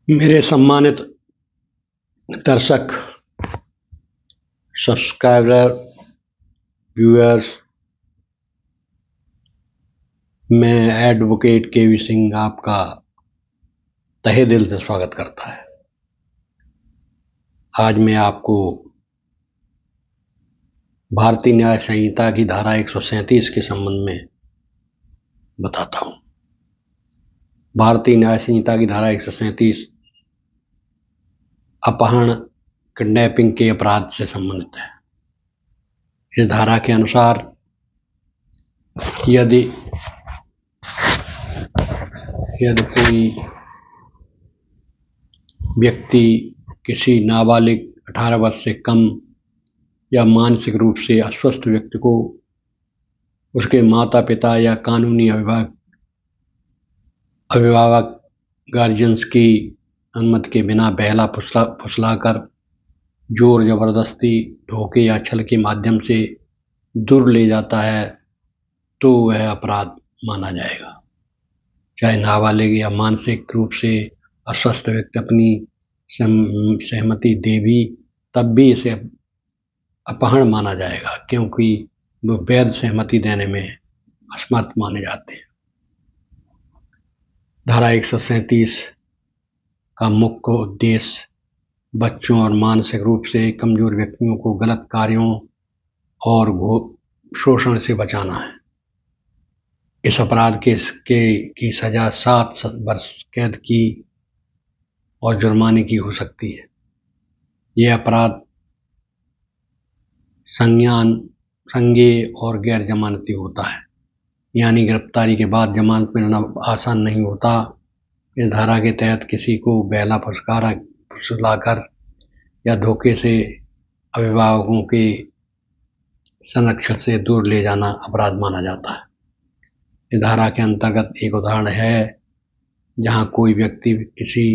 मेरे सम्मानित दर्शक, सब्सक्राइबर, व्यूअर्स, मैं एडवोकेट केवी सिंह आपका तहे दिल से स्वागत करता है। आज मैं आपको भारतीय न्याय संहिता की धारा 137 के संबंध में बताता हूँ। भारतीय न्याय संहिता की धारा 137 अपहरण, किडनैपिंग के अपराध से संबंधित है। इस धारा के अनुसार यदि कोई व्यक्ति किसी नाबालिग 18 वर्ष से कम या मानसिक रूप से अस्वस्थ व्यक्ति को उसके माता पिता या कानूनी अभिभावक गार्जियंस की अनुमति के बिना बहला फुसलाकर जोर जबरदस्ती, धोखे या छल के माध्यम से दूर ले जाता है तो वह अपराध माना जाएगा। चाहे नाबालिग या मानसिक रूप से अस्वस्थ व्यक्ति अपनी सहमति दे भी तब भी इसे अपहरण माना जाएगा, क्योंकि वो वैध सहमति देने में असमर्थ माने जाते हैं। धारा 137 का मुख्य उद्देश्य बच्चों और मानसिक रूप से कमजोर व्यक्तियों को गलत कार्यों और शोषण से बचाना है। इस अपराध की सजा 7 वर्ष कैद की और जुर्माने की हो सकती है। यह अपराध संज्ञेय और गैर जमानती होता है, यानी गिरफ्तारी के बाद जमानत मिलना आसान नहीं होता। इस धारा के तहत किसी को बहला फुसलाकर या धोखे से अभिभावकों के संरक्षण से दूर ले जाना अपराध माना जाता है। इस धारा के अंतर्गत एक उदाहरण है जहां कोई व्यक्ति किसी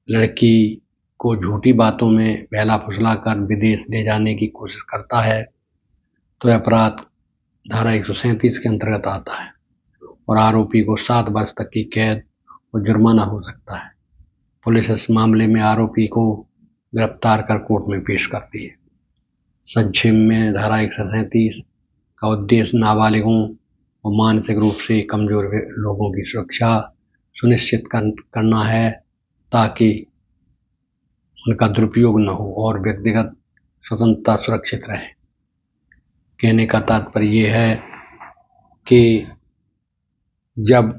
लड़की को झूठी बातों में बहला फुसलाकर विदेश ले जाने की कोशिश करता है तो अपराध धारा 137 के अंतर्गत आता है और आरोपी को 7 वर्ष तक की कैद और जुर्माना हो सकता है। पुलिस इस मामले में आरोपी को गिरफ्तार कर कोर्ट में पेश करती है। संक्षेप में धारा 137 का उद्देश्य नाबालिगों और मानसिक रूप से कमजोर लोगों की सुरक्षा सुनिश्चित करना है ताकि उनका दुरुपयोग न हो और व्यक्तिगत स्वतंत्रता सुरक्षित रहे। कहने का तात्पर्य यह है कि जब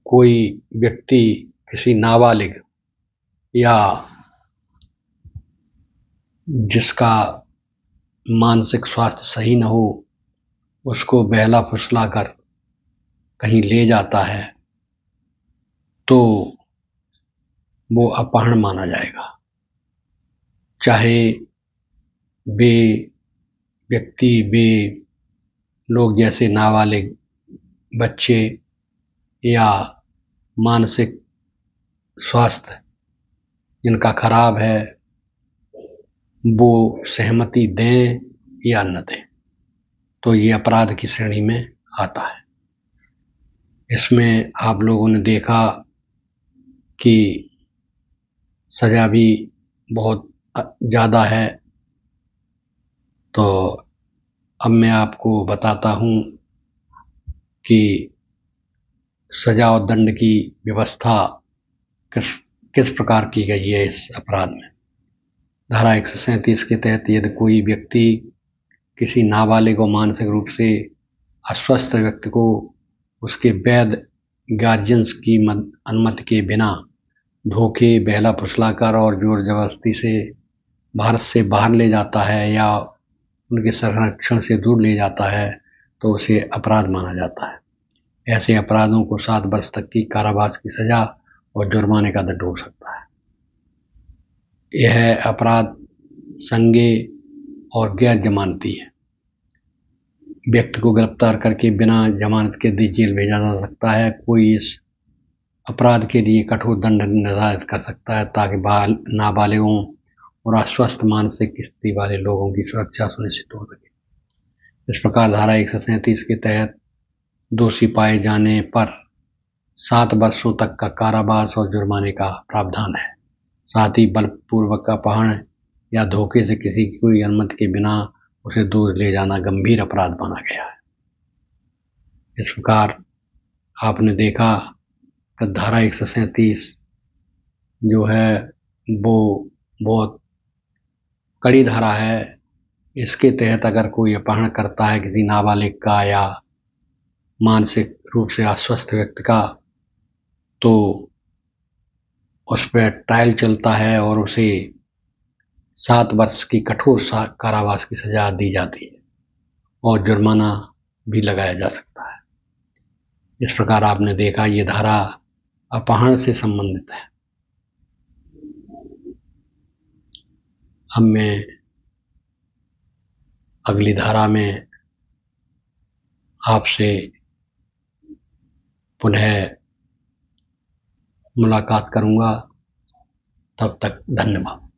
कोई व्यक्ति किसी नाबालिग या जिसका मानसिक स्वास्थ्य सही न हो उसको बहला फुसलाकर कहीं ले जाता है तो वो अपहरण माना जाएगा। चाहे वे लोग जैसे नाबालिग, बच्चे या मानसिक स्वास्थ्य जिनका खराब है वो सहमति दें या न दें तो ये अपराध की श्रेणी में आता है। इसमें आप लोगों ने देखा कि सजा भी बहुत ज़्यादा है। तो अब मैं आपको बताता हूँ कि सजा और दंड की व्यवस्था किस प्रकार की गई है इस अपराध में। धारा 137 के तहत यदि कोई व्यक्ति किसी नाबालिग और मानसिक रूप से अस्वस्थ व्यक्ति को उसके वैध गार्जियंस की अनुमति के बिना धोखे, बहला फुसलाकर और जोर जबरदस्ती से भारत से बाहर ले जाता है या उनके संरक्षण से दूर ले जाता है तो उसे अपराध माना जाता है। ऐसे अपराधों को 7 वर्ष तक की कारावास की सजा और जुर्माने का दंड हो सकता है। यह अपराध संज्ञेय और गैर जमानती है। व्यक्ति को गिरफ्तार करके बिना जमानत के जेल भेजा जा सकता है। कोई इस अपराध के लिए कठोर दंड निर्धारित कर सकता है ताकि नाबालिगों और अस्वस्थ मानसिक स्थिति वाले लोगों की सुरक्षा सुनिश्चित हो सके। इस प्रकार धारा 137 के तहत दोषी पाए जाने पर 7 वर्षों तक का कारावास और जुर्माने का प्रावधान है। साथ ही बलपूर्वक अपहरण या धोखे से किसी की कोई अनुमति के बिना उसे दूर ले जाना गंभीर अपराध माना गया है। इस प्रकार आपने देखा कि धारा 137 जो है वो बहुत कड़ी धारा है। इसके तहत अगर कोई अपहरण करता है किसी नाबालिग का या मानसिक रूप से अस्वस्थ व्यक्ति का, तो उस पर ट्रायल चलता है और उसे 7 वर्ष की कठोर कारावास की सजा दी जाती है और जुर्माना भी लगाया जा सकता है। इस प्रकार आपने देखा ये धारा अपहरण से संबंधित है। अब मैं अगली धारा में आपसे पुनः मुलाकात करूंगा। तब तक धन्यवाद।